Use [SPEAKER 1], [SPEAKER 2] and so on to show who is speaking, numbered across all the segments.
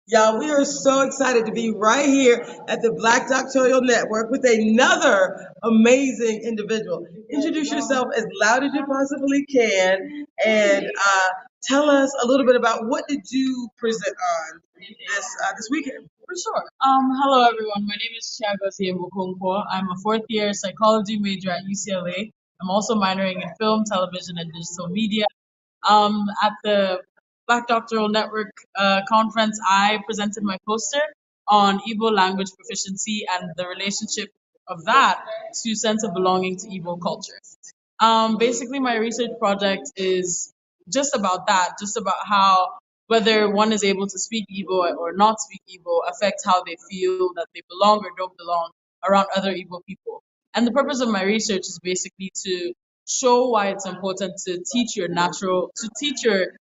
[SPEAKER 1] Y'all, we are so excited to be right here at the Black Doctoral Network with another amazing individual. Introduce yourself as loud as you possibly can and tell us a little bit about what did you present on this weekend.
[SPEAKER 2] For sure. Hello everyone. My name is Chiagoziém Okonkwo. I'm a fourth year psychology major at UCLA. I'm also minoring in film, television, and digital media. At the Black Doctoral Network conference, I presented my poster on Igbo language proficiency and the relationship of that to sense of belonging to Igbo culture. Basically, my research project is just about that, just about how whether one is able to speak Igbo or not speak Igbo affects how they feel that they belong or don't belong around other Igbo people. And the purpose of my research is basically to show why it's important to teach your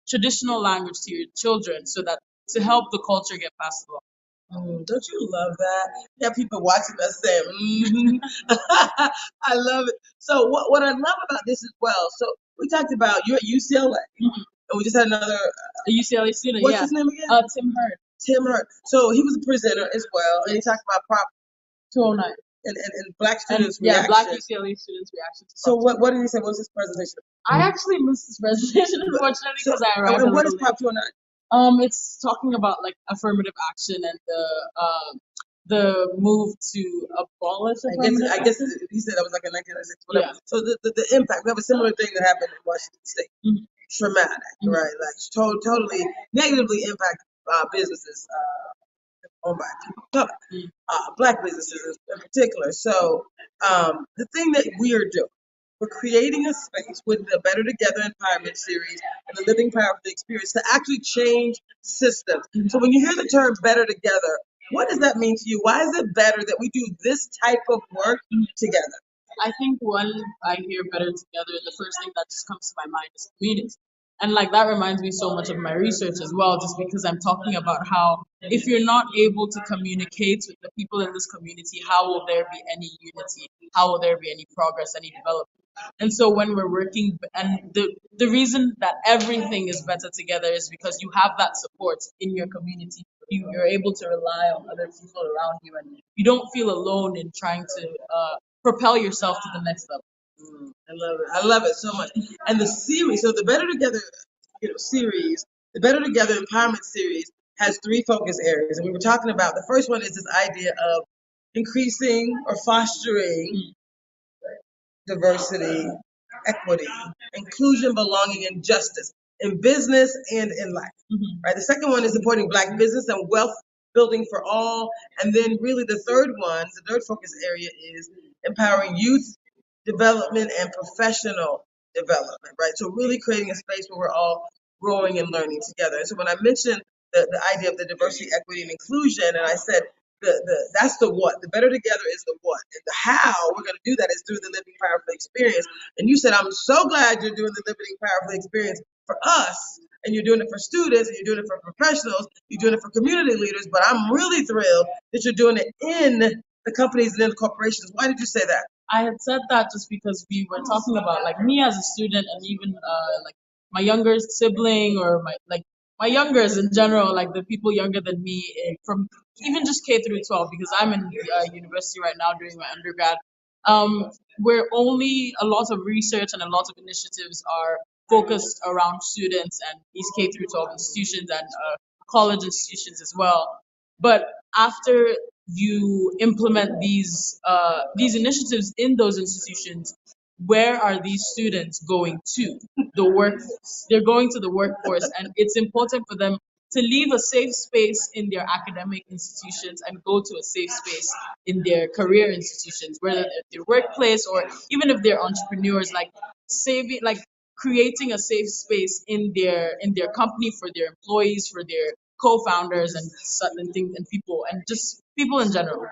[SPEAKER 2] traditional language to your children so that to help the culture get passed along.
[SPEAKER 1] Don't you love that? You have people watching us saying, I love it. So what I love about this as well, so we talked about you're at UCLA, and we just had another,
[SPEAKER 2] A UCLA student,
[SPEAKER 1] what's
[SPEAKER 2] yeah.
[SPEAKER 1] his name again?
[SPEAKER 2] Tim Hurd,
[SPEAKER 1] Tim Hurt. So he was a presenter as well, and he talked about Prop
[SPEAKER 2] 209.
[SPEAKER 1] and Black
[SPEAKER 2] And
[SPEAKER 1] students'
[SPEAKER 2] yeah, Black
[SPEAKER 1] reaction.
[SPEAKER 2] UCLA students' reaction to
[SPEAKER 1] So
[SPEAKER 2] Prop.
[SPEAKER 1] what did he say? What was his presentation?
[SPEAKER 2] I actually missed this presentation unfortunately
[SPEAKER 1] So,
[SPEAKER 2] because I arrived a
[SPEAKER 1] and what is
[SPEAKER 2] little
[SPEAKER 1] Prop
[SPEAKER 2] late.
[SPEAKER 1] 209?
[SPEAKER 2] It's talking about like affirmative action and the move to abolish affirmative
[SPEAKER 1] I guess
[SPEAKER 2] action.
[SPEAKER 1] he said that was like in 1996, whatever.
[SPEAKER 2] Yeah.
[SPEAKER 1] So the impact. We have a similar thing that happened in Washington State.
[SPEAKER 2] Mhm.
[SPEAKER 1] Traumatic,
[SPEAKER 2] Mhm.
[SPEAKER 1] right? Like totally negatively impact businesses owned by people of color,
[SPEAKER 2] Mhm.
[SPEAKER 1] Black businesses in particular. So the thing that we are doing, we're creating a space with the Better Together Empowerment Series and the Living Power of the Experience to actually change systems. So when you hear the term Better Together, what does that mean to you? Why is it better that we do this type of work together?
[SPEAKER 2] I think when I hear better together, the first thing that just comes to my mind is community. And like that reminds me so much of my research as well, just because I'm talking about how if you're not able to communicate with the people in this community, how will there be any unity? How will there be any progress, any development? And so when we're working, and the reason that everything is better together is because you have that support in your community. You're able to rely on other people around you, and you don't feel alone in trying to propel yourself to the next level.
[SPEAKER 1] I love it. I love it so much. And the series, so the Better Together, series, the Better Together Empowerment Series has three focus areas, and we were talking about the first one is this idea of increasing or fostering diversity, equity, inclusion, belonging, and justice in business and in life.
[SPEAKER 2] Mhm.
[SPEAKER 1] Right. The second one is supporting Black business and wealth building for all, and then really the third focus area is empowering youth development and professional development. Right. So really creating a space where we're all growing and learning together. And so when I mentioned the idea of the diversity, equity, and inclusion, and I said that's the what. The better together is the what. And the how we're going to do that is through the living powerful experience. And you said, I'm so glad you're doing the living powerful experience for us. And you're doing it for students, and you're doing it for professionals, you're doing it for community leaders. But I'm really thrilled that you're doing it in the companies and in the corporations. Why did you say that?
[SPEAKER 2] I had said that just because we were talking about like me as a student and even like my younger sibling or my youngers in general, like the people younger than me from even just K through 12 because I'm in university right now doing my undergrad. Where only a lot of research and a lot of initiatives are focused around students and these K through 12 institutions and college institutions as well. But after you implement these initiatives in those institutions, where are these students going to? The workforce. They're going to the workforce, and it's important for them to leave a safe space in their academic institutions and go to a safe space in their career institutions, whether it's their workplace or even if they're entrepreneurs, like saving, like creating a safe space in their company for their employees, for their co-founders and certain things and people and just people in general.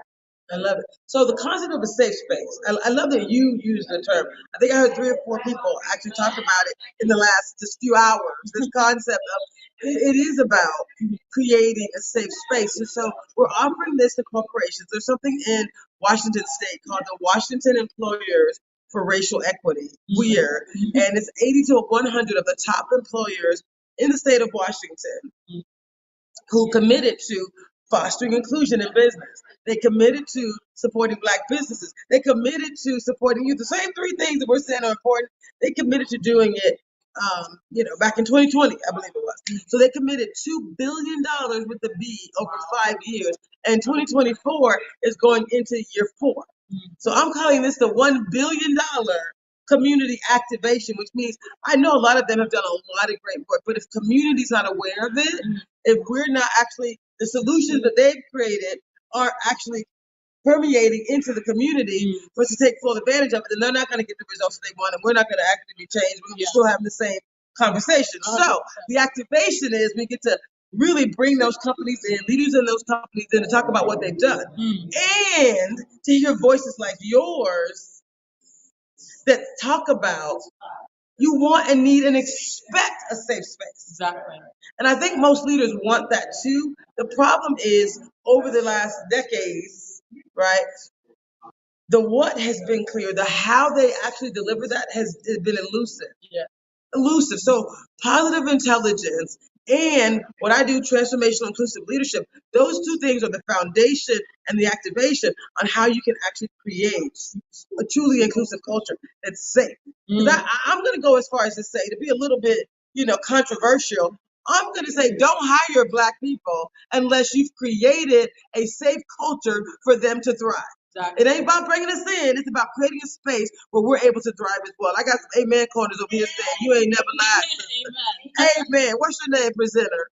[SPEAKER 1] I love it. So the concept of a safe space. I love that you use the term. I think I heard three or four people actually talk about it in the last just few hours. This concept of it is about creating a safe space. And so we're offering this to corporations. There's something in Washington State called the Washington Employers for Racial Equity, WEIR, and it's 80 to 100 of the top employers in the state of Washington who committed to fostering inclusion in business. They committed to supporting Black businesses. They committed to supporting youth. The same three things that we're saying are important. They committed to doing it, back in 2020, I believe it was. So they committed $2 billion with the B over 5 years, and 2024 is going into year 4. So I'm calling this the $1 billion community activation, which means I know a lot of them have done a lot of great work, but if community's not aware of it, if we're not actually, the solutions that they've created are actually permeating into the community for us to take full advantage of it, then they're not going to get the results they want, and we're not going to actually be changed. We're going to be still having the same conversation. So the activation is we get to really bring those companies in, leaders in those companies in, to talk about what they've done, and to hear voices like yours that talk about you want and need and expect a safe space.
[SPEAKER 2] Exactly.
[SPEAKER 1] And I think most leaders want that too. The problem is over the last decades, right? The what has been clear, the how they actually deliver that has been elusive.
[SPEAKER 2] Yeah.
[SPEAKER 1] Elusive. So positive intelligence and what I do, transformational inclusive leadership, those two things are the foundation and the activation on how you can actually create a truly inclusive culture that's safe. Because I'm going to go as far as to say, to be a little bit, controversial, I'm going to say don't hire Black people unless you've created a safe culture for them to thrive.
[SPEAKER 2] Exactly.
[SPEAKER 1] It ain't about bringing us in. It's about creating a space where we're able to thrive as well. I got some amen corners over here saying, you ain't never lied.
[SPEAKER 2] Amen.
[SPEAKER 1] Amen. What's your name, presenter?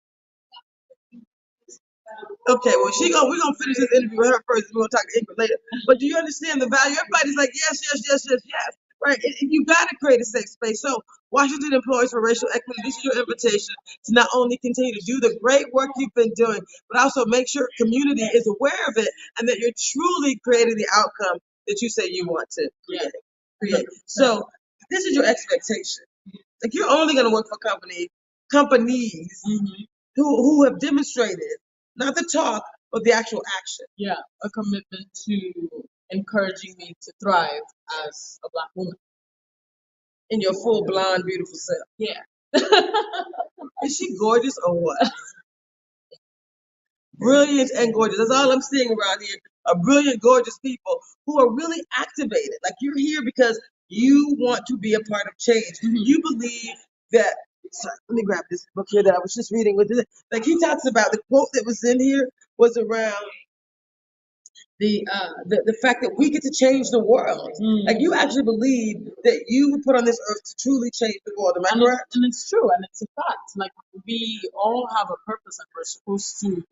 [SPEAKER 1] Okay, well, we're gonna finish this interview with her first, and we're gonna talk to Ingrid later. But do you understand the value? Everybody's like, yes, yes, yes, yes, yes. Right? You gotta create a safe space. So Washington Employees for Racial Equity, this is your invitation to not only continue to do the great work you've been doing, but also make sure community is aware of it and that you're truly creating the outcome that you say you want to create. So this is your expectation. Like you're only gonna work for companies who have demonstrated not the talk, but the actual action.
[SPEAKER 2] Yeah, a commitment to encouraging me to thrive as a Black woman.
[SPEAKER 1] In your full blonde, beautiful self.
[SPEAKER 2] Yeah.
[SPEAKER 1] Is she gorgeous or what? Brilliant and gorgeous. That's all I'm seeing around here are brilliant, gorgeous people who are really activated. Like you're here because you want to be a part of change. You believe that. Sorry, let me grab this book here that I was just reading with it. Like he talks about the quote that was in here was around the fact that we get to change the world. Like you actually believe that you were put on this earth to truly change the world. Am I correct?
[SPEAKER 2] And it's true, and it's a fact. Like we all have a purpose, and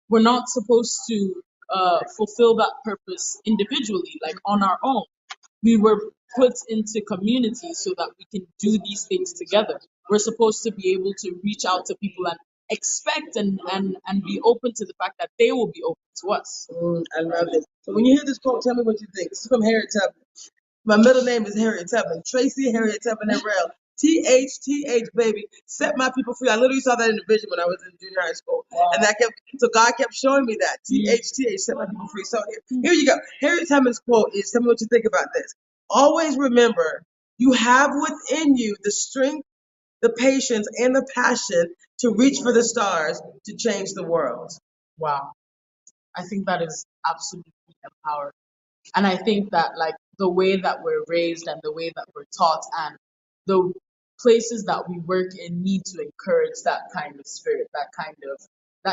[SPEAKER 2] we're not supposed to fulfill that purpose individually, like on our own. We were put into communities so that we can do these things together. We're supposed to be able to reach out to people and expect and be open to the fact that they will be open to us.
[SPEAKER 1] I love it. So when you hear this quote, tell me what you think. This is from Harriet Tubman. My middle name is Harriet Tubman. Tracy Harriet Tubman Harrell. THTH, baby. Set my people free. I literally saw that in the vision when I was in junior high school. Wow. And so God kept showing me that. THTH, set my people free. So here you go. Harriet Tubman's quote is, tell me what you think about this. Always remember, you have within you the strength, the patience, and the passion to reach for the stars to change the world.
[SPEAKER 2] Wow. I think that is absolutely empowering. And I think that like the way that we're raised and the way that we're taught and the places that we work in need to encourage that kind of spirit, that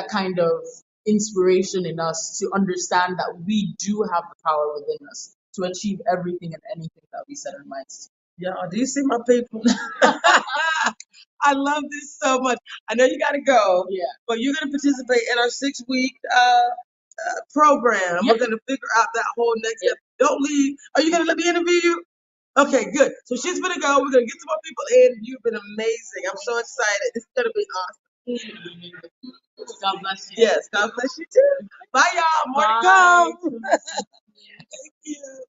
[SPEAKER 2] kind of inspiration in us to understand that we do have the power within us to achieve everything and anything that we set our minds to.
[SPEAKER 1] Yeah, do you see my people? I love this so much. I know you got to go, but you're going to participate in our 6-week program. We're going to figure out that whole next step. Don't leave. Are you going to let me interview you? Okay, good. So she's going to go. We're going to get some more people in. You've been amazing. I'm so excited. This is going to be awesome.
[SPEAKER 2] God bless you.
[SPEAKER 1] Yes, God bless you too. Bye, y'all. More to come. Thank you.